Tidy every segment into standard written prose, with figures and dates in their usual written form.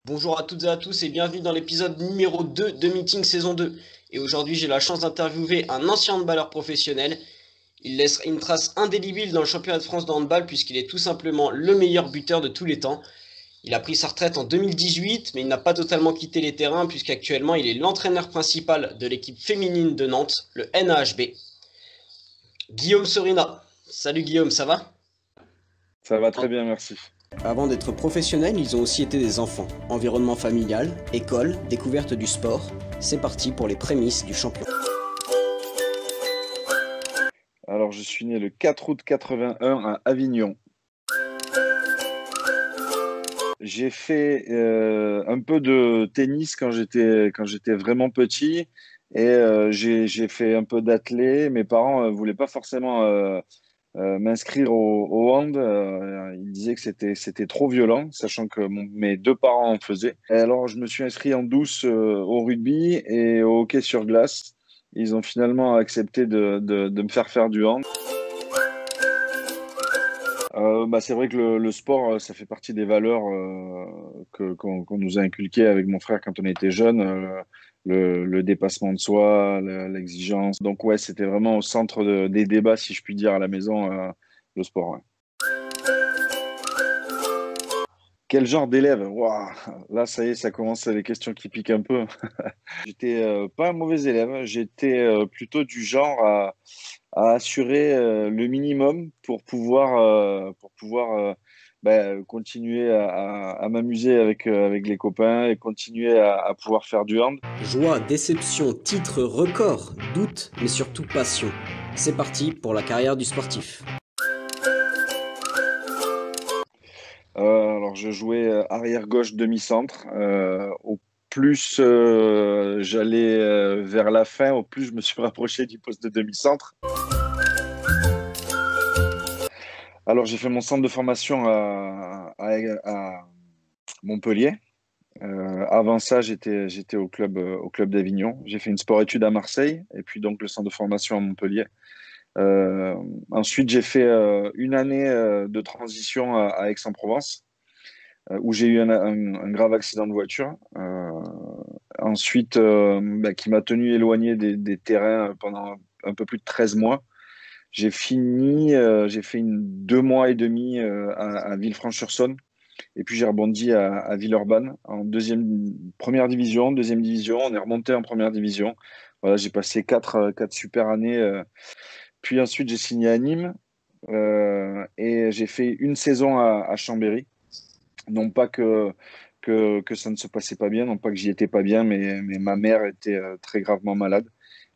Bonjour à toutes et à tous et bienvenue dans l'épisode numéro 2 de Meeting saison 2. Et aujourd'hui, j'ai la chance d'interviewer un ancien handballeur professionnel. Il laisse une trace indélébile dans le championnat de France de handball puisqu'il est tout simplement le meilleur buteur de tous les temps. Il a pris sa retraite en 2018, mais il n'a pas totalement quitté les terrains puisqu'actuellement il est l'entraîneur principal de l'équipe féminine de Nantes, le NAHB. Guillaume Sorina. Salut Guillaume, ça va? Ça va très bien, merci. Avant d'être professionnels, ils ont aussi été des enfants. Environnement familial, école, découverte du sport. C'est parti pour les prémices du champion. Alors, je suis né le 4 août 81 à Avignon. J'ai fait un peu de tennis quand j'étais vraiment petit et j'ai fait un peu d'athlé. Mes parents voulaient pas forcément m'inscrire au hand. Ils disaient que c'était trop violent, sachant que mes deux parents en faisaient. Et alors, je me suis inscrit en douce au rugby et au hockey sur glace. Ils ont finalement accepté de me faire du hand. C'est vrai que le sport, ça fait partie des valeurs qu'on nous a inculquées avec mon frère quand on était jeune. Le dépassement de soi, l'exigence. Donc ouais, c'était vraiment au centre des débats, si je puis dire, à la maison, le sport. Ouais. Quel genre d'élève? Ouah, là, ça y est, ça commence les questions qui piquent un peu. J'étais pas un mauvais élève, j'étais plutôt du genre à assurer le minimum pour pouvoir continuer à m'amuser avec les copains et continuer à pouvoir faire du hand. Joie, déception, titre, record, doute, mais surtout passion. C'est parti pour la carrière du sportif. Alors, je jouais arrière-gauche demi-centre. Au plus j'allais vers la fin, au plus je me suis rapproché du poste de demi-centre. Alors, j'ai fait mon centre de formation à Montpellier. Avant ça, j'étais au club d'Avignon. J'ai fait une sport-études à Marseille et puis donc le centre de formation à Montpellier. Euh, Ensuite, j'ai fait une année de transition à Aix-en-Provence où j'ai eu un grave accident de voiture. Ensuite, qui m'a tenu éloigné des terrains pendant un peu plus de 13 mois. J'ai fait 2 mois et demi à Villefranche-sur-Saône. Et puis j'ai rebondi à Villeurbanne en première division, deuxième division. On est remonté en première division. Voilà, j'ai passé quatre super années. Puis ensuite, j'ai signé à Nîmes et j'ai fait une saison à Chambéry. Non pas que ça ne se passait pas bien, non pas que j'y étais pas bien, mais ma mère était très gravement malade.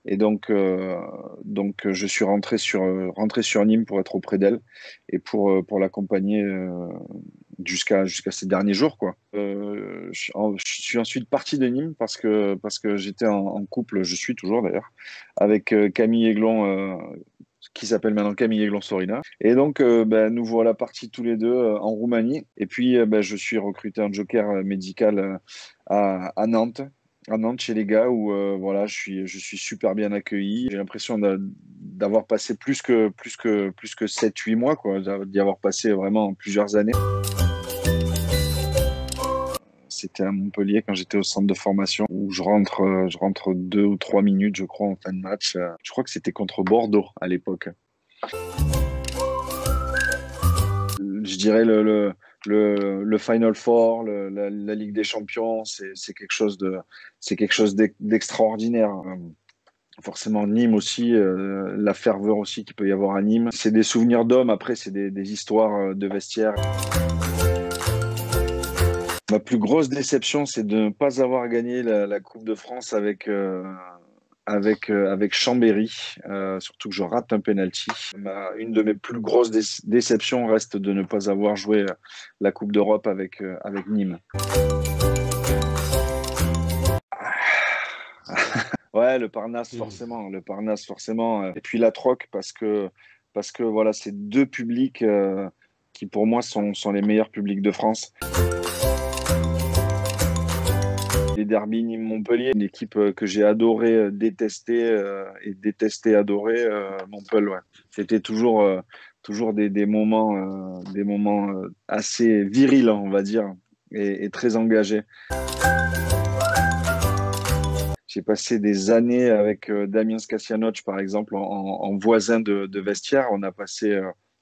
Et donc je suis rentré sur Nîmes pour être auprès d'elle et pour l'accompagner jusqu'à ces derniers jours, quoi. Je suis ensuite parti de Nîmes parce que j'étais en couple, je suis toujours d'ailleurs, avec Camille Aiglon, qui s'appelle maintenant Camille Aiglon-Sorina. Et donc, nous voilà partis tous les deux en Roumanie. Et puis, je suis recruté en joker médical à Nantes. À Nantes, chez les gars, où voilà, je suis super bien accueilli. J'ai l'impression d'avoir passé plus que 7-8 mois, quoi, d'y avoir passé vraiment plusieurs années. C'était à Montpellier quand j'étais au centre de formation où je rentre 2 ou 3 minutes, je crois, en fin de match. Je crois que c'était contre Bordeaux à l'époque. Je dirais le Final Four, la Ligue des Champions, c'est quelque chose d'extraordinaire. Forcément, Nîmes aussi, la ferveur aussi qu'il peut y avoir à Nîmes. C'est des souvenirs d'hommes, après, c'est des histoires de vestiaire. Ma plus grosse déception, c'est de ne pas avoir gagné la Coupe de France avec Chambéry, surtout que je rate un penalty. Une de mes plus grosses déceptions reste de ne pas avoir joué la Coupe d'Europe avec Nîmes. Ouais, le Parnasse forcément, le Parnasse forcément. Et puis la Troc parce que voilà, c'est deux publics qui pour moi sont les meilleurs publics de France. Les derbies Nîmes-Montpellier, une équipe que j'ai adoré détester et détesté adorer, Montpellier. Ouais. C'était toujours des moments assez virils, on va dire. et très engagé. J'ai passé des années avec Damien Skasianoc, par exemple, en voisin de vestiaire.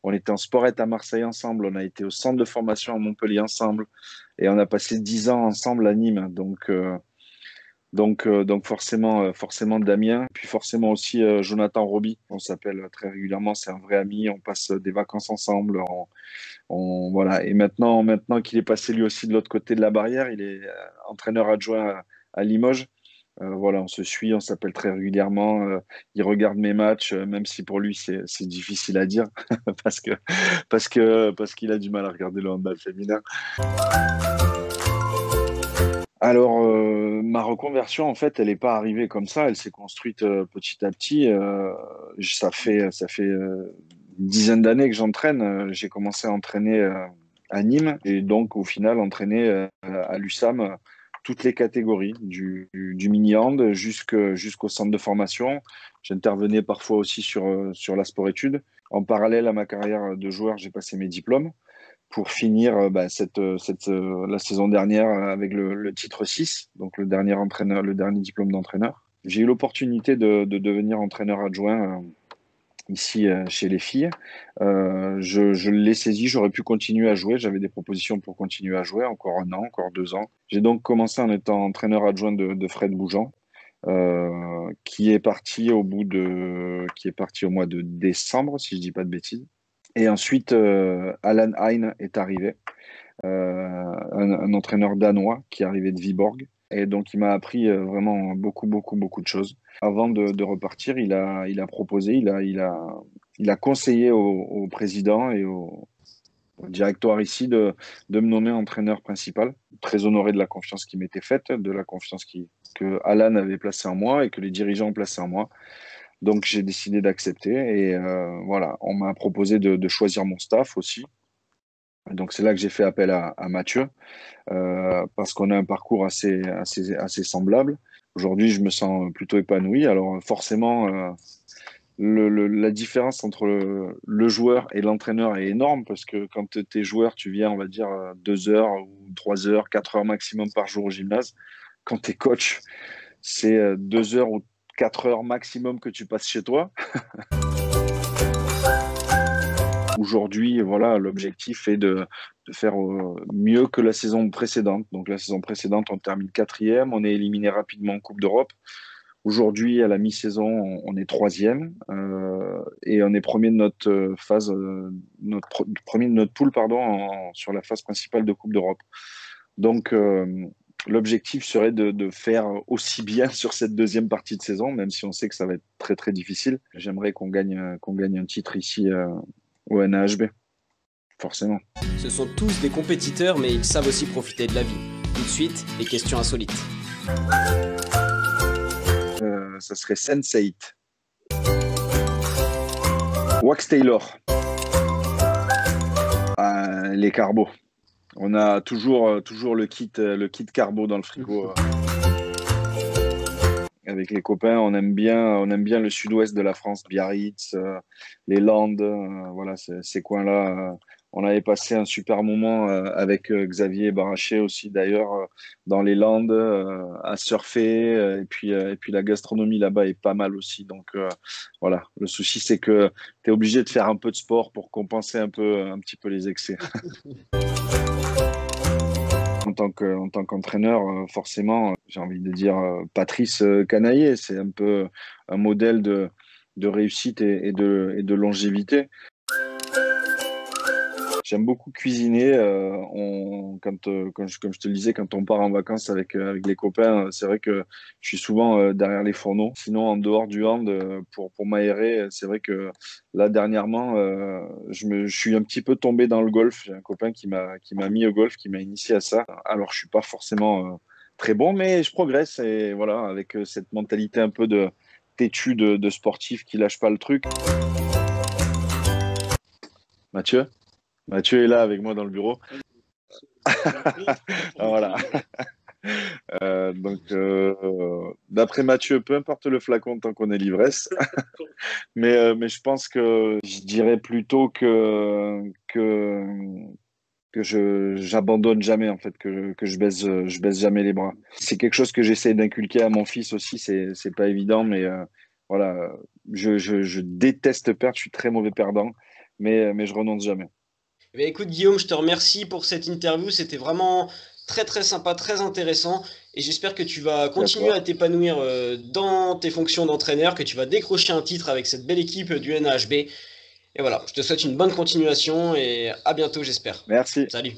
On était en sporette à Marseille ensemble, on a été au centre de formation à Montpellier ensemble, et on a passé 10 ans ensemble à Nîmes. Donc forcément Damien, puis forcément aussi Jonathan Roby. On s'appelle très régulièrement, c'est un vrai ami. On passe des vacances ensemble. Voilà. Et maintenant qu'il est passé lui aussi de l'autre côté de la barrière, il est entraîneur adjoint à Limoges. Voilà, on se suit, on s'appelle très régulièrement. Il regarde mes matchs, même si pour lui c'est difficile à dire parce qu'il a du mal à regarder le handball féminin. Alors, ma reconversion, en fait, elle n'est pas arrivée comme ça. Elle s'est construite petit à petit. Ça fait une dizaine d'années que j'entraîne. J'ai commencé à entraîner à Nîmes et donc, au final, entraîner à l'USAM toutes les catégories, du mini-hand jusqu'au centre de formation. J'intervenais parfois aussi sur la sport-études. En parallèle à ma carrière de joueur, j'ai passé mes diplômes pour finir la saison dernière avec le titre 6, donc le dernier diplôme d'entraîneur. J'ai eu l'opportunité de devenir entraîneur adjoint ici chez les filles. Je l'ai saisi, j'aurais pu continuer à jouer, j'avais des propositions pour continuer à jouer, encore un an, encore 2 ans. J'ai donc commencé en étant entraîneur adjoint de Fred Bougeant. Qui est parti au mois de décembre, si je dis pas de bêtises. Et ensuite, Alan Hein est arrivé, un entraîneur danois qui est arrivé de Viborg. Et donc, il m'a appris vraiment beaucoup, beaucoup, beaucoup de choses. Avant de repartir, il a proposé, il a conseillé au président et au directoire ici de me nommer entraîneur principal. Très honoré de la confiance qui m'était faite, de la confiance que Alan avait placée en moi et que les dirigeants ont placée en moi. Donc, j'ai décidé d'accepter et voilà, on m'a proposé de choisir mon staff aussi. Donc, c'est là que j'ai fait appel à Mathieu parce qu'on a un parcours assez semblable. Aujourd'hui, je me sens plutôt épanoui. Alors, forcément, la différence entre le joueur et l'entraîneur est énorme parce que quand tu es joueur, tu viens, on va dire, 2 heures ou 3 heures, 4 heures maximum par jour au gymnase. Quand tu es coach, c'est 2 heures ou 4 heures maximum que tu passes chez toi. Aujourd'hui, voilà, l'objectif est de faire mieux que la saison précédente. Donc la saison précédente, on termine 4e, on est éliminé rapidement en Coupe d'Europe. Aujourd'hui, à la mi-saison, on est 3e et on est premier de notre phase, premier de notre poule, pardon, sur la phase principale de Coupe d'Europe. Donc l'objectif serait de faire aussi bien sur cette deuxième partie de saison, même si on sait que ça va être très très difficile. J'aimerais qu'on gagne un titre ici au NAHB, forcément. Ce sont tous des compétiteurs, mais ils savent aussi profiter de la vie. Tout de suite, les questions insolites. Ça serait Sense8. Wax Taylor. Les carbos. On a toujours le kit carbo dans le frigo. Avec les copains, on aime bien le sud-ouest de la France, Biarritz, les Landes, voilà, ces coins-là. On avait passé un super moment avec Xavier Baraché aussi, d'ailleurs, dans les Landes, à surfer. Et puis la gastronomie là-bas est pas mal aussi. Donc voilà, le souci, c'est que tu es obligé de faire un peu de sport pour compenser un petit peu les excès. En tant qu'entraîneur, forcément, j'ai envie de dire Patrice Canaillé, c'est un peu un modèle de réussite et de longévité. J'aime beaucoup cuisiner. Comme je te le disais, quand on part en vacances avec les copains, c'est vrai que je suis souvent derrière les fourneaux. Sinon, en dehors du hand, pour m'aérer, c'est vrai que là, dernièrement, je suis un petit peu tombé dans le golf. J'ai un copain qui m'a mis au golf, qui m'a initié à ça. Alors, je suis pas forcément très bon, mais je progresse. Et voilà, avec cette mentalité un peu de têtu de sportif qui lâche pas le truc. Mathieu est là avec moi dans le bureau. Voilà. Donc, d'après Mathieu, peu importe le flacon tant qu'on est l'ivresse. mais je pense que je dirais plutôt que que j'abandonne jamais en fait, que je baisse jamais les bras. C'est quelque chose que j'essaie d'inculquer à mon fils aussi. C'est pas évident, mais voilà, je déteste perdre. Je suis très mauvais perdant, mais je renonce jamais. Eh bien, écoute Guillaume, je te remercie pour cette interview. C'était vraiment très très sympa, très intéressant. Et j'espère que tu vas C'est à continuer à toi. t'épanouir dans tes fonctions d'entraîneur, que tu vas décrocher un titre avec cette belle équipe du NHB. Et voilà, je te souhaite une bonne continuation et à bientôt, j'espère. Merci. Salut.